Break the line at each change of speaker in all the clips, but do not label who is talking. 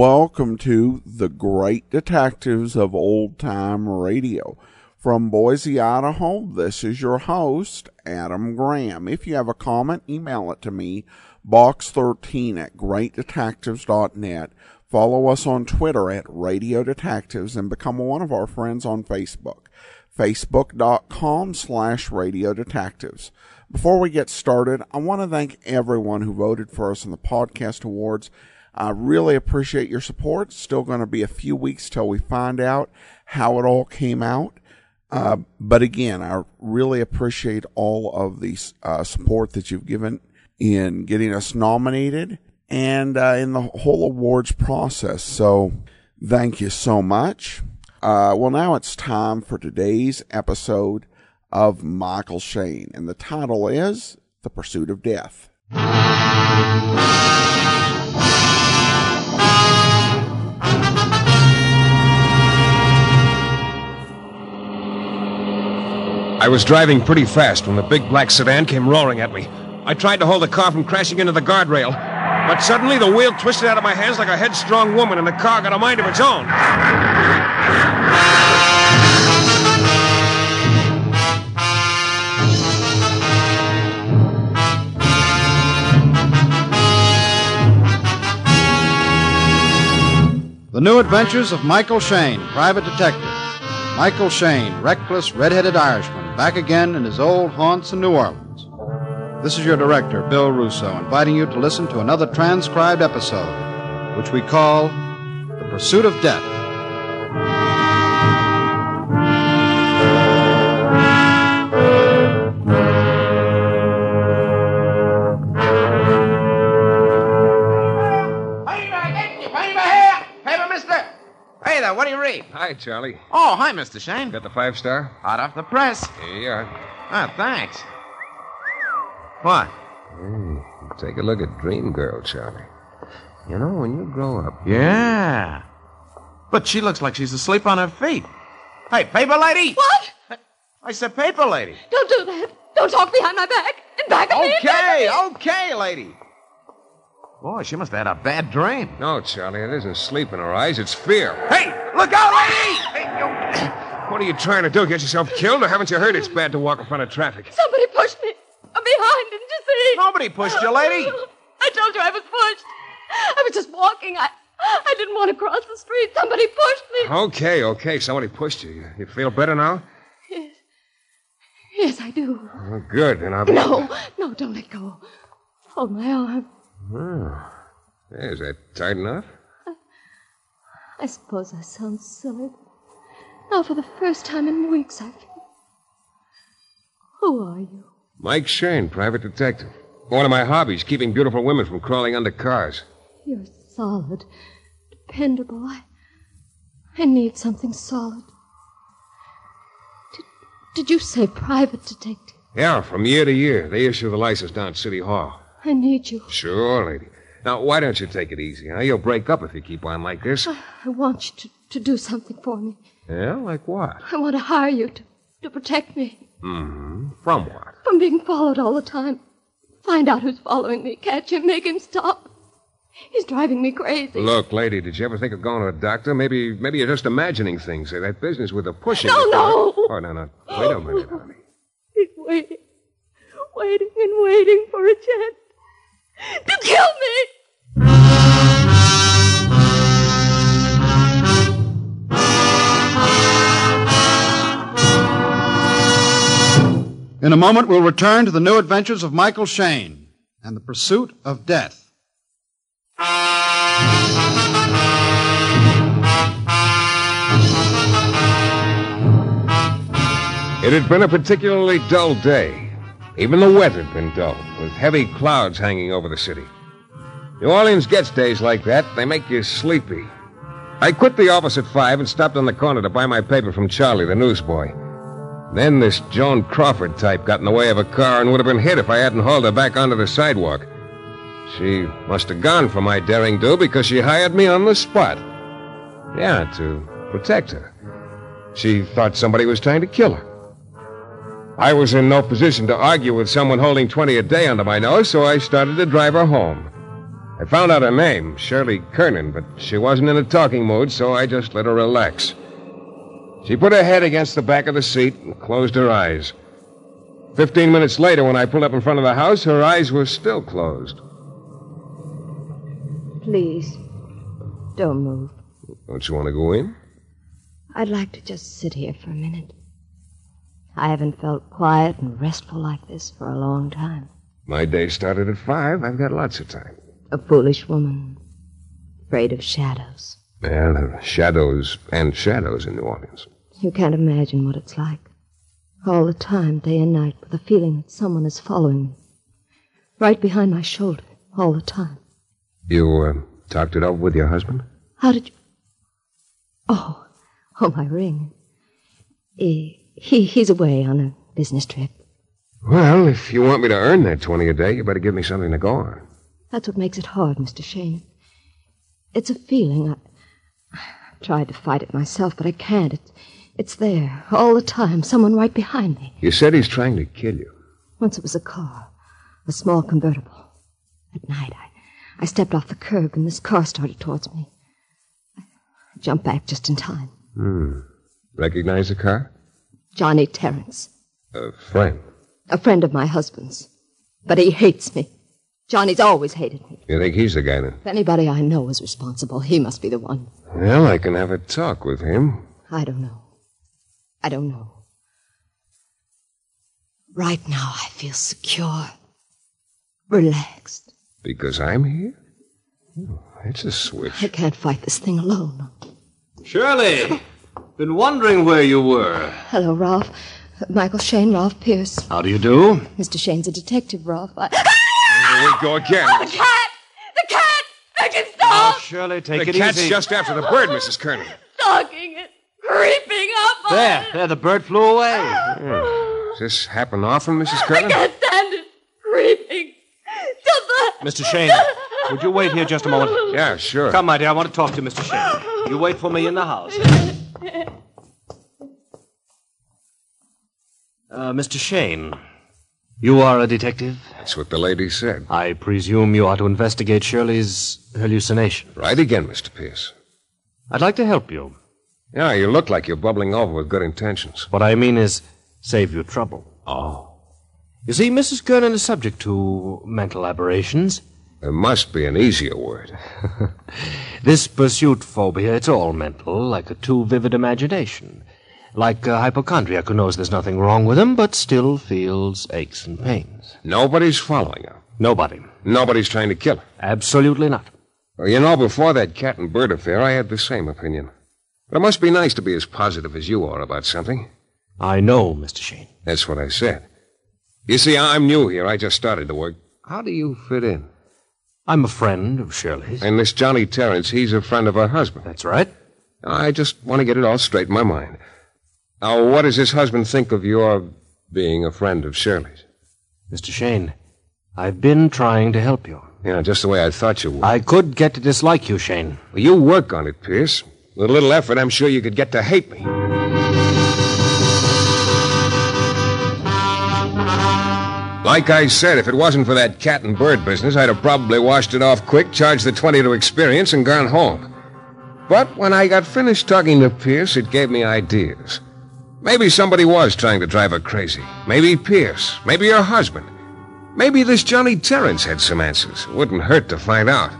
Welcome to the Great Detectives of Old Time Radio. From Boise, Idaho, this is your host, Adam Graham. If you have a comment, email it to me, box13@greatdetectives.net. Follow us on Twitter at Radio Detectives and become one of our friends on Facebook, facebook.com/Radio Detectives. Before we get started, I want to thank everyone who voted for us in the podcast awards. I really appreciate your support. It's still going to be a few weeks till we find out how it all came out. But again, I really appreciate all of the support that you've given in getting us nominated and in the whole awards process. So thank you so much. Well, now it's time for today's episode of Michael Shayne, and the title is The Pursuit of Death.
I was driving pretty fast when the big black sedan came roaring at me. I tried to hold the car from crashing into the guardrail, but suddenly the wheel twisted out of my hands like a headstrong woman, and the car got a mind of its own.
The New Adventures of Michael Shayne, Private Detective. Michael Shayne, reckless, red-headed Irishman, back again in his old haunts in New Orleans. This is your director, Bill Russo, inviting you to listen to another transcribed episode, which we call The Pursuit of Death.
What do you read?
Hi, Charlie.
Oh, hi, Mr. Shayne.
Got the 5-star?
Hot off the press.
Here you are.
Ah, thanks. What?
Hey, take a look at Dream Girl, Charlie. You know, when you grow up...
Yeah. But she looks like she's asleep on her feet. Hey, paper lady!
What?
I said paper lady.
Don't do that. Don't talk behind my back. In back of me.
Okay, lady. Boy, she must have had a bad dream.
No, Charlie, it isn't sleep in her eyes. It's fear.
Hey, look out, lady! Hey, you...
What are you trying to do? Get yourself killed? Or haven't you heard it's bad to walk in front of traffic?
Somebody pushed me. I'm behind, didn't you see?
Nobody pushed you, lady.
I told you I was pushed. I was just walking. I didn't want to cross the street. Somebody pushed me.
Okay. Somebody pushed you. You feel better now?
Yes, I do.
Oh, good. And I'll...
No, don't let go. Hold my arm.
Oh. Is that tight enough?
I suppose I sound silly. Now, for the first time in weeks, I feel... Who are you?
Mike Shayne, private detective. One of my hobbies, keeping beautiful women from crawling under cars.
You're solid, dependable. I need something solid. Did you say private detective?
Yeah, from year to year. They issue the license down at City Hall.
I need you.
Sure, lady. Now, why don't you take it easy, huh? You'll break up if you keep on like this.
I want you to do something for me.
Yeah, like what?
I want to hire you to protect me.
Mm-hmm. From what?
From being followed all the time. Find out who's following me, catch him, make him stop. He's driving me crazy.
Look, lady, did you ever think of going to a doctor? Maybe you're just imagining things. That business with the pushing.
No.
Oh, no. Wait a minute, honey.
He's waiting and waiting for a chance to kill me.
In a moment, we'll return to the New Adventures of Michael Shayne and the Pursuit of Death.
It had been a particularly dull day. Even the weather had been dull, with heavy clouds hanging over the city. New Orleans gets days like that. They make you sleepy. I quit the office at 5 and stopped on the corner to buy my paper from Charlie, the newsboy. Then this Joan Crawford type got in the way of a car and would have been hit if I hadn't hauled her back onto the sidewalk. She must have gone for my daring do because she hired me on the spot. Yeah, to protect her. She thought somebody was trying to kill her. I was in no position to argue with someone holding 20 a day under my nose, so I started to drive her home. I found out her name, Shirley Kernan, but she wasn't in a talking mood, so I just let her relax. She put her head against the back of the seat and closed her eyes. 15 minutes later, when I pulled up in front of the house, her eyes were still closed.
Please, don't move.
Don't you want to go in?
I'd like to just sit here for a minute. I haven't felt quiet and restful like this for a long time.
My day started at 5. I've got lots of time.
A foolish woman, afraid of shadows.
Well, there are shadows and shadows in New Orleans.
You can't imagine what it's like. All the time, day and night, with the feeling that someone is following me. Right behind my shoulder, all the time.
You talked it over with your husband?
How did you... Oh, my ring. He's away on a business trip.
Well, if you want me to earn that 20 a day, you better give me something to go on.
That's what makes it hard, Mr. Shayne. It's a feeling. I've tried to fight it myself, but I can't. It's there, all the time, someone right behind me.
You said he's trying to kill you.
Once it was a car, a small convertible. At night, I stepped off the curb, and this car started towards me. I jumped back just in time.
Recognize the car?
Johnny Terrence.
A friend.
A friend of my husband's. But he hates me. Johnny's always hated me.
You think he's the guy, then?
If anybody I know is responsible, he must be the one.
Well, I can have a talk with him.
I don't know. Right now, I feel secure. Relaxed.
Because I'm here? Oh, it's a switch.
I can't fight this thing alone.
Shirley! Been wondering where you were.
Hello, Ralph. Michael Shayne, Ralph Pierce.
How do you do?
Mr. Shayne's a detective, Ralph.
Here we go again.
The cat! The cat! Make it stop!
Shirley, take
The
it
cat's
easy.
just after the bird, Mrs. Kernan.
Stalking it. Creeping up on it.
There, the bird flew away.
Does this happen often, Mrs.
I
Kernan?
can't stand it. Creeping. Just the...
Mr. Shayne, would you wait here just a moment?
Yeah, sure.
Come, my dear, I want to talk to Mr. Shayne. You wait for me in the house. Mr. Shayne, you are a detective?
That's what the lady said.
I presume you are to investigate Shirley's hallucination.
Right again, Mr. Pierce.
I'd like to help you.
Yeah, you look like you're bubbling over with good intentions.
What I mean is save you trouble.
Oh.
You see, Mrs. Kernan is subject to mental aberrations.
There must be an easier word.
This pursuit phobia, it's all mental, like a too vivid imagination. Like a hypochondriac who knows there's nothing wrong with him, but still feels aches and pains.
Nobody's following her.
Nobody.
Nobody's trying to kill her.
Absolutely not.
Well, you know, before that cat and bird affair, I had the same opinion. But it must be nice to be as positive as you are about something.
I know, Mr. Shayne.
That's what I said. You see, I'm new here. I just started to work. How do you fit in?
I'm a friend of Shirley's.
And this Johnny Terrence, he's a friend of her husband.
That's right.
I just want to get it all straight in my mind. Now, what does his husband think of your being a friend of Shirley's?
Mr. Shayne, I've been trying to help you.
Yeah, just the way I thought you would.
I could get to dislike you, Shayne.
Well, you work on it, Pierce. With a little effort, I'm sure you could get to hate me. Like I said, if it wasn't for that cat and bird business, I'd have probably washed it off quick, charged the 20 to experience, and gone home. But when I got finished talking to Pierce, it gave me ideas. Maybe somebody was trying to drive her crazy. Maybe Pierce. Maybe her husband. Maybe this Johnny Terrence had some answers. Wouldn't hurt to find out.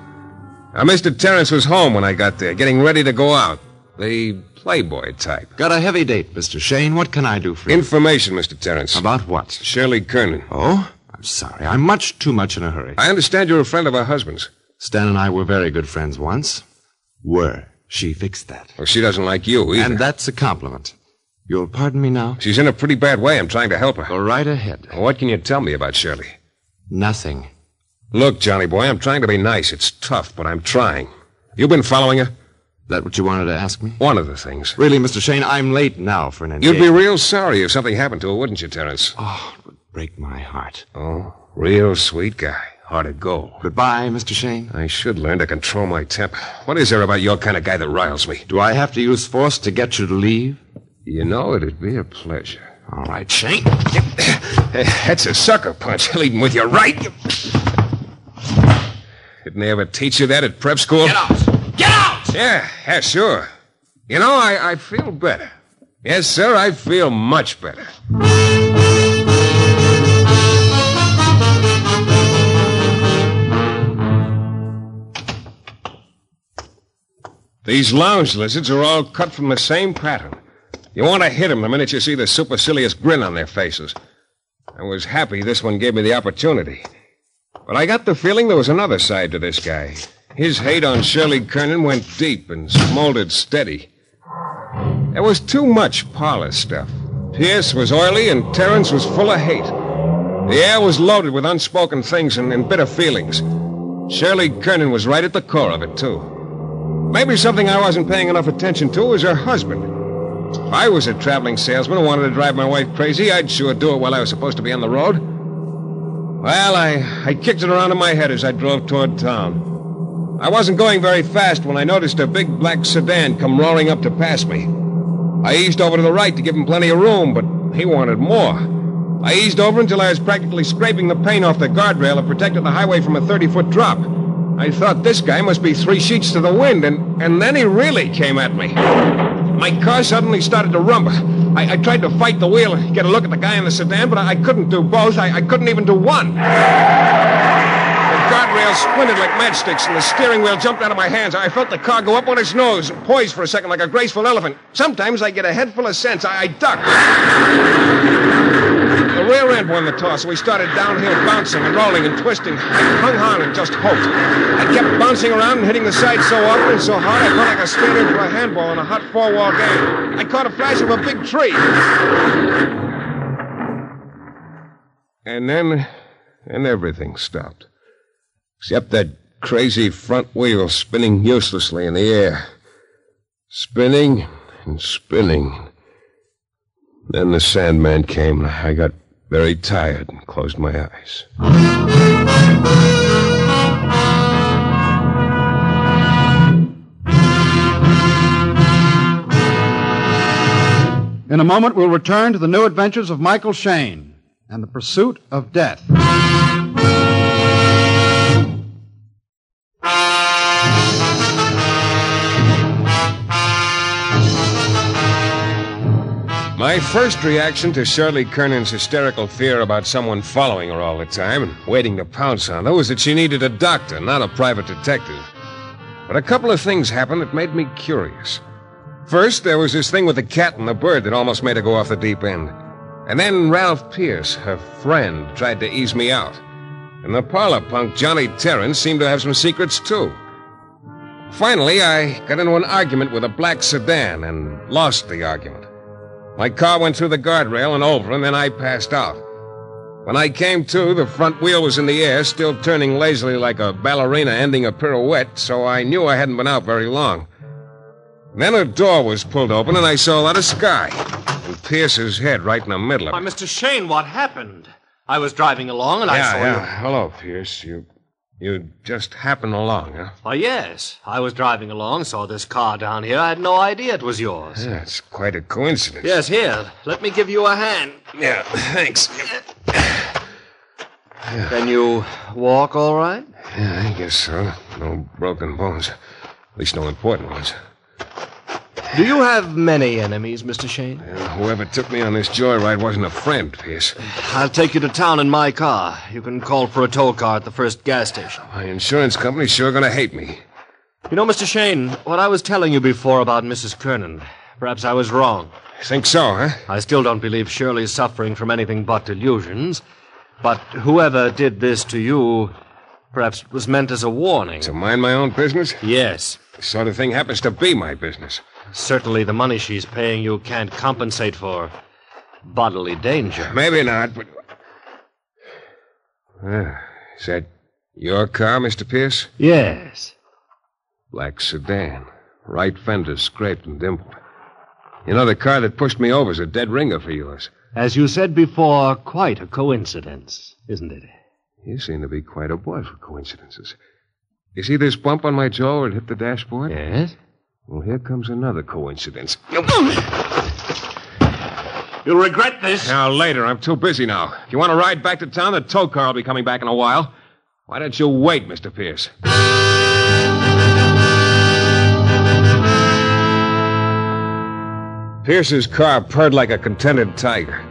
Now, Mr. Terrence was home when I got there, getting ready to go out. The playboy type.
Got a heavy date, Mr. Shayne. What can I do for you?
Information, Mr. Terrence.
About what?
Shirley Kernan.
Oh? I'm sorry. I'm much too much in a hurry.
I understand you're a friend of her husband's.
Stan and I were very good friends once. Were. She fixed that.
Well, she doesn't like you either.
And that's a compliment. You'll pardon me now?
She's in a pretty bad way. I'm trying to help her.
Go right ahead.
What can you tell me about Shirley?
Nothing.
Look, Johnny boy, I'm trying to be nice. It's tough, but I'm trying. You been following her?
That what you wanted to ask me?
One of the things.
Really, Mr. Shayne, I'm late now for an engagement.
You'd be real sorry if something happened to her, wouldn't you, Terrence?
Oh, it would break my heart.
Oh, real sweet guy. Hard to go.
Goodbye, Mr. Shayne.
I should learn to control my temper. What is there about your kind of guy that riles me?
Do I have to use force to get you to leave?
You know, it'd be a pleasure.
All right, Shayne.
That's a sucker punch. Leading with your right. Didn't they ever teach you that at prep school?
Get out! Get out!
Yeah, sure. You know, I feel better. Yes, sir, I feel much better. These lounge lizards are all cut from the same pattern. You want to hit them the minute you see the supercilious grin on their faces. I was happy this one gave me the opportunity. But I got the feeling there was another side to this guy. His hate on Shirley Kernan went deep and smoldered steady. There was too much parlor stuff. Pierce was oily and Terrence was full of hate. The air was loaded with unspoken things and bitter feelings. Shirley Kernan was right at the core of it, too. Maybe something I wasn't paying enough attention to was her husband. If I was a traveling salesman who wanted to drive my wife crazy, I'd sure do it while I was supposed to be on the road. Well, I kicked it around in my head as I drove toward town. I wasn't going very fast when I noticed a big black sedan come roaring up to pass me. I eased over to the right to give him plenty of room, but he wanted more. I eased over until I was practically scraping the paint off the guardrail that protected the highway from a 30-foot drop. I thought this guy must be 3 sheets to the wind, and then he really came at me. My car suddenly started to rumble. I tried to fight the wheel and get a look at the guy in the sedan, but I couldn't do both. I couldn't even do one. The guardrail splintered like matchsticks, and the steering wheel jumped out of my hands. I felt the car go up on its nose and poised for a second like a graceful elephant. Sometimes I get a head full of sense. I ducked. The rear end won the toss, so we started downhill bouncing and rolling and twisting. I hung on and just hoped. I kept bouncing around and hitting the side so often and so hard I felt like a skater for a handball in a hot 4-wall game. I caught a flash of a big tree. And then everything stopped. Except that crazy front wheel spinning uselessly in the air. Spinning and spinning. Then the Sandman came, and I got very tired and closed my eyes.
In a moment, we'll return to the new adventures of Michael Shayne and the pursuit of death.
My first reaction to Shirley Kernan's hysterical fear about someone following her all the time and waiting to pounce on her was that she needed a doctor, not a private detective. But a couple of things happened that made me curious. First, there was this thing with the cat and the bird that almost made her go off the deep end. And then Ralph Pierce, her friend, tried to ease me out. And the parlor punk Johnny Terrence seemed to have some secrets, too. Finally, I got into an argument with a black sedan and lost the argument. My car went through the guardrail and over, and then I passed out. When I came to, the front wheel was in the air, still turning lazily like a ballerina ending a pirouette, so I knew I hadn't been out very long. Then a door was pulled open, and I saw a lot of sky, and Pierce's head right in the middle of it.
Why, Mr. Shayne, what happened? I was driving along, and I saw you.
Hello, Pierce. You just happened along, huh?
Why, yes. I was driving along, saw this car down here. I had no idea it was yours.
Yeah, it's quite a coincidence.
Yes, here. Let me give you a hand.
Yeah, thanks.
Can you walk all right?
Yeah, I guess so. No broken bones. At least no important ones.
Do you have many enemies, Mr. Shayne?
Whoever took me on this joyride wasn't a friend, Pierce.
I'll take you to town in my car. You can call for a toll car at the first gas station.
My insurance company's sure going to hate me.
You know, Mr. Shayne, what I was telling you before about Mrs. Kernan, perhaps I was wrong.
Think so, huh?
I still don't believe Shirley's suffering from anything but delusions. But whoever did this to you perhaps was meant as a warning.
To mind my own business?
Yes.
The sort of thing happens to be my business.
Certainly the money she's paying you can't compensate for bodily danger.
Maybe not, but... Is that your car, Mr. Pierce?
Yes.
Black sedan. Right fender scraped and dimpled. You know, the car that pushed me over is a dead ringer for yours.
As you said before, quite a coincidence, isn't it?
You seem to be quite a boy for coincidences. You see this bump on my jaw where it hit the dashboard?
Yes.
Well, here comes another coincidence.
You'll regret this.
Now, later. I'm too busy now. If you want to ride back to town, the tow car will be coming back in a while. Why don't you wait, Mr. Pierce? Pierce's car purred like a contented tiger.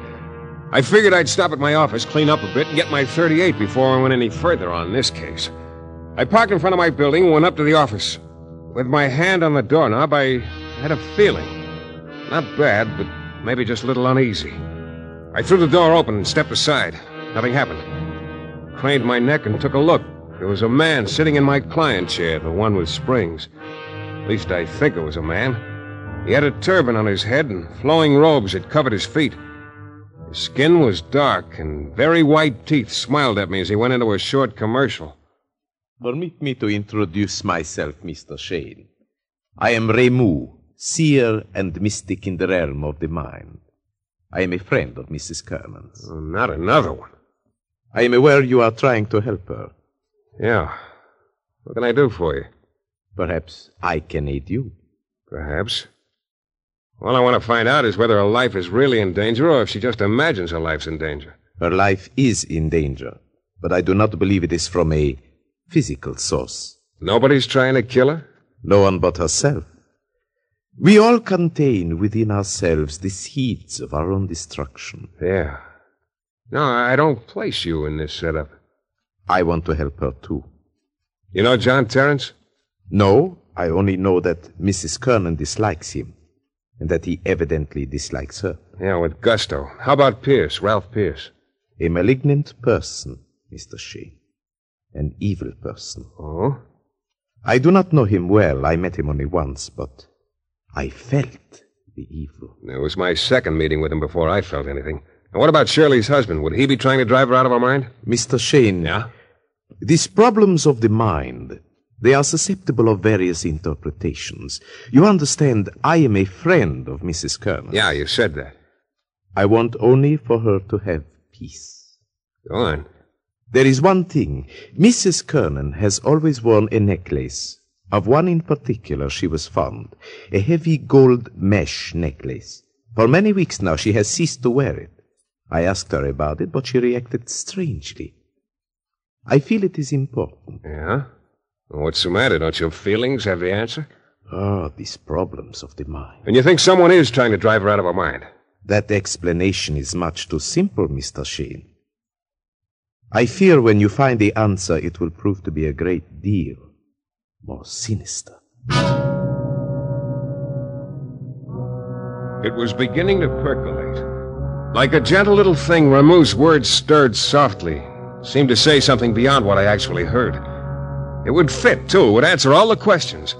I figured I'd stop at my office, clean up a bit, and get my .38 before I went any further on this case. I parked in front of my building and went up to the office. With my hand on the doorknob, I had a feeling. Not bad, but maybe just a little uneasy. I threw the door open and stepped aside. Nothing happened. Craned my neck and took a look. There was a man sitting in my client chair, the one with springs. At least I think it was a man. He had a turban on his head and flowing robes that covered his feet. His skin was dark, and very white teeth smiled at me as he went into a short commercial.
Permit me to introduce myself, Mr. Shayne. I am Remu, seer and mystic in the realm of the mind. I am a friend of Mrs. Kernan's.
Oh, not another one.
I am aware you are trying to help her.
Yeah. What can I do for you?
Perhaps I can aid you.
Perhaps. All I want to find out is whether her life is really in danger or if she just imagines her life's in danger.
Her life is in danger, but I do not believe it is from a physical source.
Nobody's trying to kill her?
No one but herself. We all contain within ourselves the seeds of our own destruction.
Yeah. No, I don't place you in this setup.
I want to help her, too.
You know John Terrence?
No, I only know that Mrs. Kernan dislikes him, and that he evidently dislikes her.
Yeah, with gusto. How about Pierce, Ralph Pierce?
A malignant person, Mr. Shayne. An evil person.
Oh?
I do not know him well. I met him only once, but I felt the evil.
It was my second meeting with him before I felt anything. And what about Shirley's husband? Would he be trying to drive her out of her mind?
Mr. Shayne.
Yeah?
These problems of the mind, they are susceptible of various interpretations. You understand, I am a friend of Mrs. Kernan.
Yeah, you said that.
I want only for her to have peace.
Go on.
There is one thing. Mrs. Kernan has always worn a necklace. Of one in particular she was fond. A heavy gold mesh necklace. For many weeks now she has ceased to wear it. I asked her about it, but she reacted strangely. I feel it is important.
Yeah? Well, what's the matter? Don't your feelings have the answer?
Ah, these problems of the mind.
And you think someone is trying to drive her out of her mind?
That explanation is much too simple, Mr. Shayne. I fear when you find the answer, it will prove to be a great deal more sinister.
It was beginning to percolate. Like a gentle little thing, Rameau's words stirred softly. Seemed to say something beyond what I actually heard. It would fit, too. It would answer all the questions.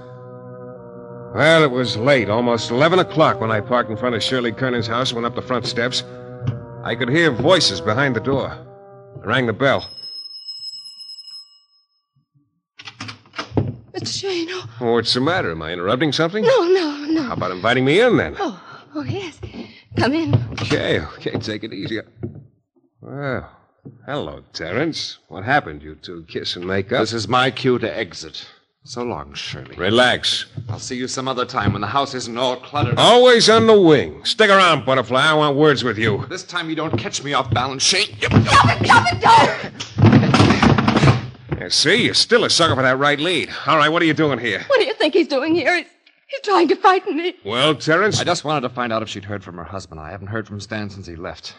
Well, it was late, almost 11 o'clock, when I parked in front of Shirley Kernan's house and went up the front steps. I could hear voices behind the door. I rang the bell.
Mr. Shayne,
Oh, what's the matter? Am I interrupting something?
No.
How about inviting me in, then?
Oh, yes. Come in.
Okay, take it easy. Well, hello, Terrence. What happened? You two kiss and make up?
This is my cue to exit. So long, Shirley.
Relax.
I'll see you some other time when the house isn't all cluttered.
Always on the wing. Stick around, Butterfly. I want words with you.
This time you don't catch me off balance, Shayne.
Stop it, don't!
Yeah, see, you're still a sucker for that right lead. All right, what are you doing here?
What do you think he's doing here? He's trying to frighten me.
Well, Terrence?
I just wanted to find out if she'd heard from her husband. I haven't heard from Stan since he left.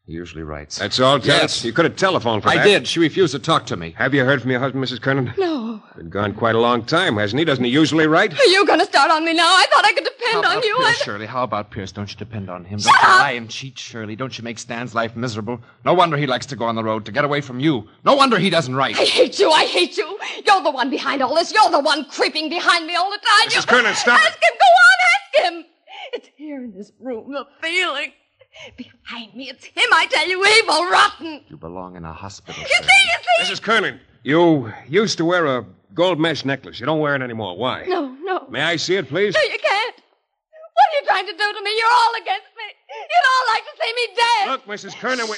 He usually writes.
That's all, Terrence?
Yes.
You could have telephoned for that.
I did. She refused to talk to me.
Have you heard from your husband, Mrs. Kernan?
No.
Been gone quite a long time, hasn't he? Doesn't he usually write?
Are you going to start on me now? I thought I could depend on you.
Pierce, Shirley? How about Pierce? Don't you depend on him? Don't you lie and cheat, Shirley. Don't you make Stan's life miserable? No wonder he likes to go on the road, to get away from you. No wonder he doesn't write.
I hate you. You're the one behind all this. You're the one creeping behind me all the time.
Mrs. Kernan, stop
Ask
it.
him. Go on, ask him. It's here in this room, the feeling. Behind me, it's him, I tell you, evil, rotten.
You belong in a hospital,
You
Shirley.
see?
Mrs. Kernan, you used to wear a gold mesh necklace. You don't wear it anymore. Why?
No.
May I see it, please?
No, you can't. What are you trying to do to me? You're all against me. You'd all like to see me dead.
Look, Mrs. Kernan, we...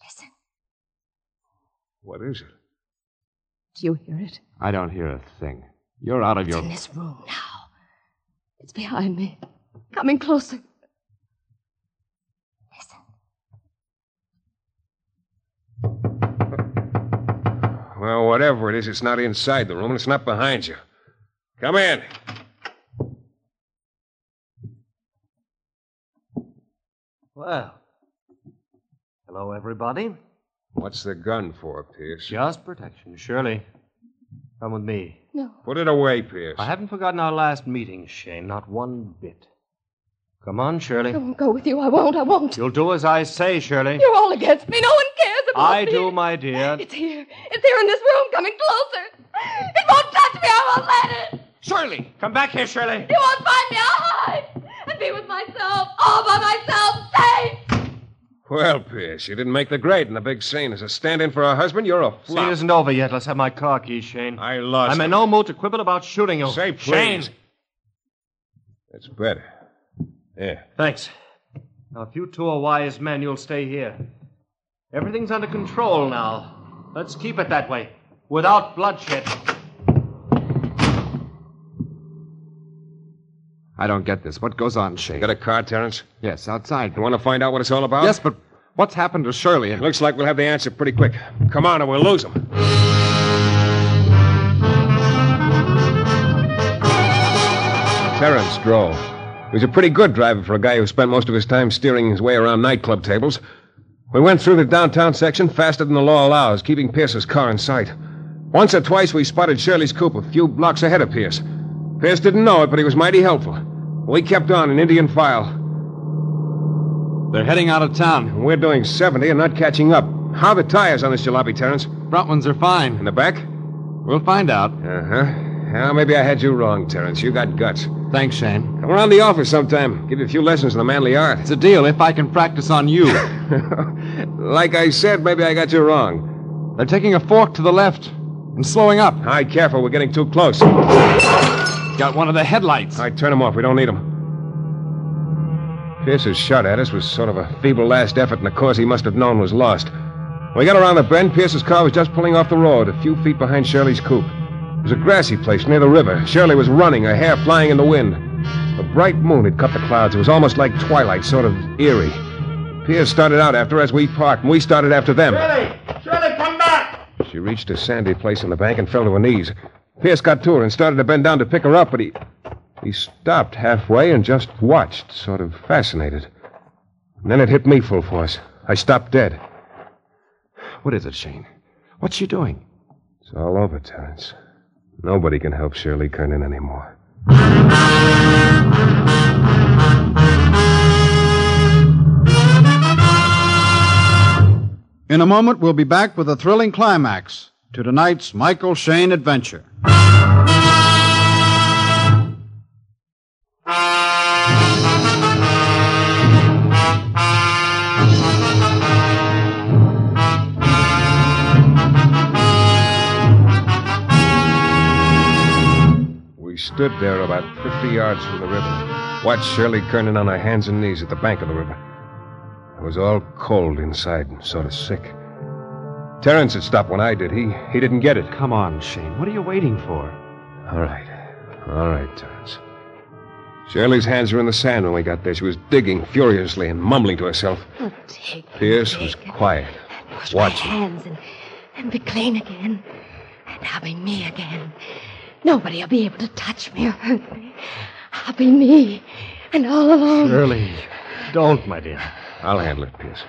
Listen.
What is it?
Do you hear it?
I don't hear a thing. You're out of
It's
your...
in this room now. It's behind me. Coming closer. Listen.
Well, whatever it is, it's not inside the room and it's not behind you. Come in.
Well, hello, everybody.
What's the gun for, Pierce?
Just protection. Shirley, come with me.
No.
Put it away, Pierce.
I haven't forgotten our last meeting, Shayne, not one bit. Come on, Shirley.
I won't go with you. I won't.
You'll do as I say, Shirley.
You're all against me. No one cares about me.
I do, my dear.
It's here. It's here in this room, coming closer. It won't touch me. I won't let it.
Shirley! Come back here, Shirley.
It won't find me. I'll hide and be with myself, all by myself, safe.
Well, Pierce, you didn't make the grade in the big scene. As a stand-in for her husband, you're a
Scene
flop.
isn't over yet. Let's have my car keys, Shayne.
I lost
I'm in
them.
no mood to quibble about shooting you.
Say please.
Shayne!
That's better. Yeah.
Thanks. Now, if you two are wise men, you'll stay here. Everything's under control now. Let's keep it that way, without bloodshed.
I don't get this. What goes on, Shayne?
Got a car, Terrence?
Yes, outside.
You want to find out what it's all about?
Yes, but what's happened to Shirley?
Looks like we'll have the answer pretty quick. Come on, or we'll lose them. Terrence drove. He was a pretty good driver for a guy who spent most of his time steering his way around nightclub tables. We went through the downtown section faster than the law allows, keeping Pierce's car in sight. Once or twice we spotted Shirley's coupe a few blocks ahead of Pierce. Pierce didn't know it, but he was mighty helpful. We kept on in Indian file.
They're heading out of town.
We're doing 70 and not catching up. How are the tires on this jalopy, Terrence?
Front ones are fine.
In the back?
We'll find out.
Uh-huh. Well, maybe I had you wrong, Terrence. You got guts.
Thanks, Shayne.
Come around the office sometime. Give you a few lessons in the manly art.
It's a deal if I can practice on you.
Like I said, maybe I got you wrong.
They're taking a fork to the left and slowing up.
All right, careful. We're getting too close.
Got one of the headlights.
All right, turn them off. We don't need them. Pierce's shot at us was sort of a feeble last effort in a cause he must have known was lost. When we got around the bend, Pierce's car was just pulling off the road, a few feet behind Shirley's coupe. It was a grassy place near the river. Shirley was running, her hair flying in the wind. A bright moon had cut the clouds. It was almost like twilight, sort of eerie. Pierce started out after her as we parked, and we started after them.
Shirley, come back!
She reached a sandy place on the bank and fell to her knees. Pierce got to her and started to bend down to pick her up, but he stopped halfway and just watched, sort of fascinated. And then it hit me full force. I stopped dead.
What is it, Shayne? What's she doing?
It's all over, Terrence. Nobody can help Shirley Kernan anymore.
In a moment, we'll be back with a thrilling climax to tonight's Michael Shayne adventure.
We stood there about 50 yards from the river, watched Shirley Kernan on her hands and knees at the bank of the river. I was all cold inside and sort of sick. Terrence had stopped when I did. He didn't get it.
Come on, Shayne. What are you waiting for?
All right, Terrence. Shirley's hands were in the sand when we got there. She was digging furiously and mumbling to herself.
Oh, take me,
Pierce was quiet,
Wash
watching.
my hands and be clean again. And I'll be me again. Nobody'll be able to touch me or hurt me. I'll be me. And all alone.
Shirley, don't, my dear.
I'll handle it, Pierce.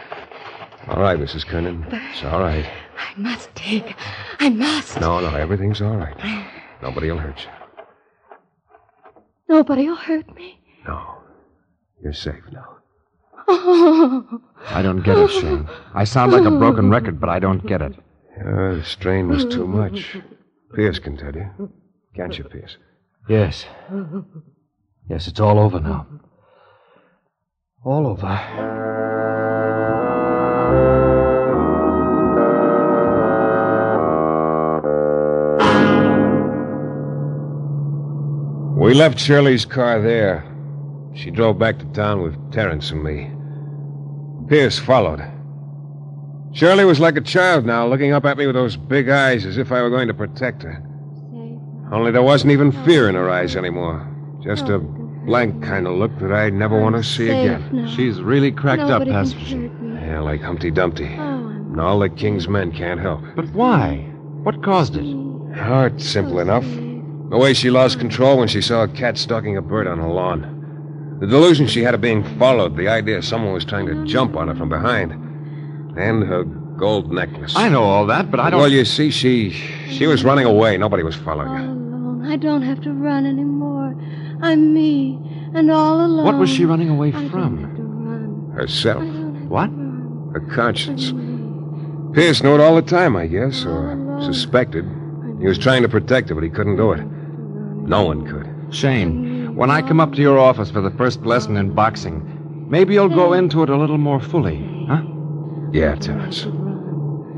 All right, Mrs. Kernan. It's all right.
I must, Dick. I must.
No, everything's all right. Nobody'll hurt you.
Nobody'll hurt me.
No. You're safe now.
Oh.
I don't get it, Shayne. I sound like a broken record, but I don't get it.
The strain was too much. Pierce can tell you. Can't you, Pierce?
Yes. Yes, it's all over now. All over.
We left Shirley's car there. She drove back to town with Terrence and me. Pierce followed. Shirley was like a child now, looking up at me with those big eyes as if I were going to protect her. Only there wasn't even fear in her eyes anymore. Just a blank kind of look that I'd never want to see again.
No.
She's really cracked
Nobody
up,
can
hasn't she?
hurt me.
Yeah, like Humpty Dumpty. And all the king's men can't help.
But why? What caused it?
Oh, it's simple enough. The way she lost control when she saw a cat stalking a bird on her lawn. The delusion she had of being followed, the idea someone was trying to jump on her from behind, and her gold necklace.
I know all that, but I don't...
Well, you see, she was running away. Nobody was following
All
her.
alone. I don't have to run anymore. I'm me, and all alone.
What was she running away
I don't
from?
have to run.
Herself.
I don't have
What?
to run.
Her conscience. Pierce knew it all the time, I guess, or suspected. He was trying to protect her, but he couldn't do it. No one could.
Shayne, when I come up to your office for the first lesson in boxing, maybe you'll go into it a little more fully, huh?
Yeah, Terrence.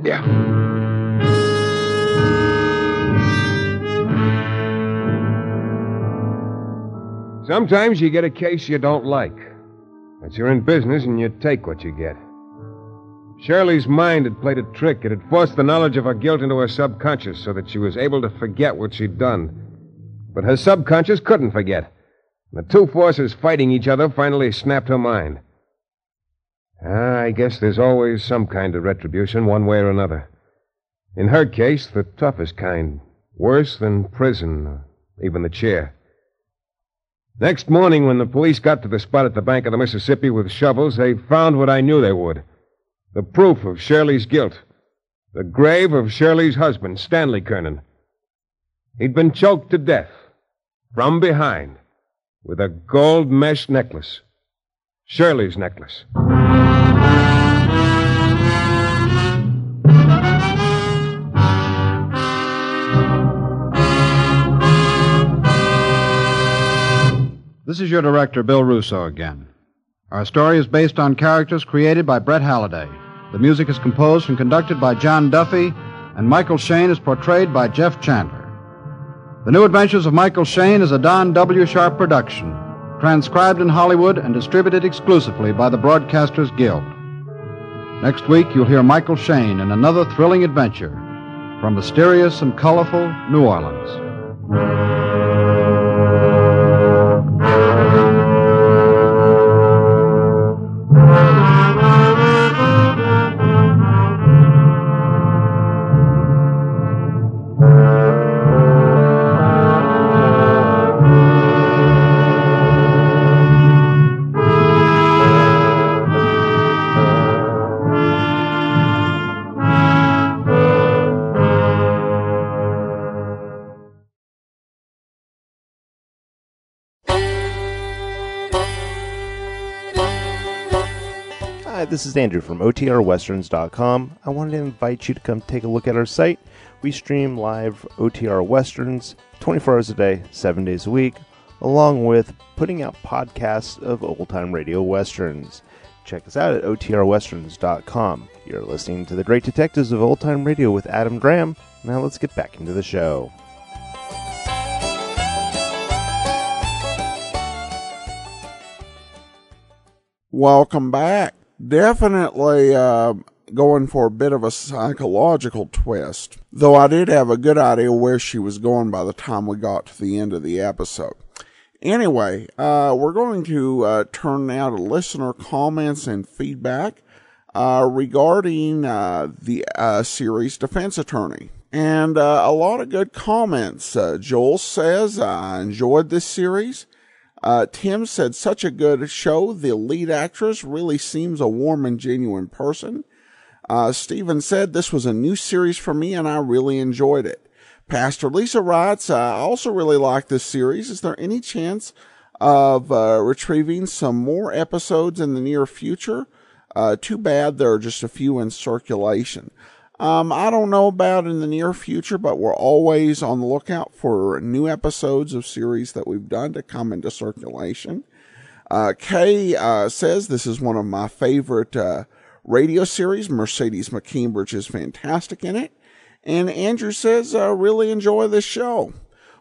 Yeah. Sometimes you get a case you don't like. But you're in business and you take what you get. Shirley's mind had played a trick. It had forced the knowledge of her guilt into her subconscious so that she was able to forget what she'd done. But her subconscious couldn't forget. The two forces fighting each other finally snapped her mind. I guess there's always some kind of retribution, one way or another. In her case, the toughest kind. Worse than prison, or even the chair. Next morning, when the police got to the spot at the bank of the Mississippi with shovels, they found what I knew they would. The proof of Shirley's guilt. The grave of Shirley's husband, Stanley Kernan. He'd been choked to death, from behind, with a gold mesh necklace. Shirley's necklace.
This is your director, Bill Russo, again. Our story is based on characters created by Brett Halliday. The music is composed and conducted by John Duffy, and Michael Shayne is portrayed by Jeff Chandler. The New Adventures of Michael Shayne is a Don W. Sharp production, transcribed in Hollywood and distributed exclusively by the Broadcasters Guild. Next week, you'll hear Michael Shayne in another thrilling adventure from mysterious and colorful New Orleans.
Hi, this is Andrew from OTRWesterns.com. I wanted to invite you to come take a look at our site. We stream live OTR Westerns 24 hours a day, 7 days a week, along with putting out podcasts of old-time radio westerns. Check us out at OTRWesterns.com. You're listening to The Great Detectives of Old Time Radio with Adam Graham. Now let's get back into the show.
Welcome back. Definitely going for a bit of a psychological twist, though I did have a good idea where she was going by the time we got to the end of the episode. Anyway, we're going to turn now to listener comments and feedback regarding the series Defense Attorney. And a lot of good comments. Joel says, I enjoyed this series. Tim said, such a good show. The lead actress really seems a warm and genuine person. Stephen said, this was a new series for me and I really enjoyed it. Pastor Lisa writes, I also really like this series. Is there any chance of retrieving some more episodes in the near future? Too bad there are just a few in circulation. I don't know about in the near future, but we're always on the lookout for new episodes of series that we've done to come into circulation. Kay says this is one of my favorite radio series. Mercedes McCambridge is fantastic in it. And Andrew says, really enjoy this show.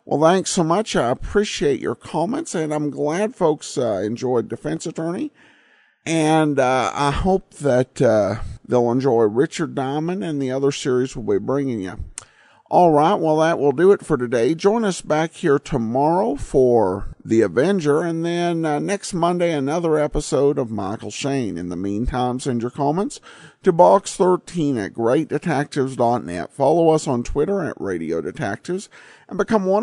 Well, thanks so much. I appreciate your comments, and I'm glad folks enjoyed Defense Attorney. And I hope that they'll enjoy Richard Diamond and the other series we'll be bringing you. All right, well, that will do it for today. Join us back here tomorrow for The Avenger, and then next Monday, another episode of Michael Shayne. In the meantime, send your comments to box13 at greatdetectives.net. Follow us on Twitter at Radio Detectives, and become one of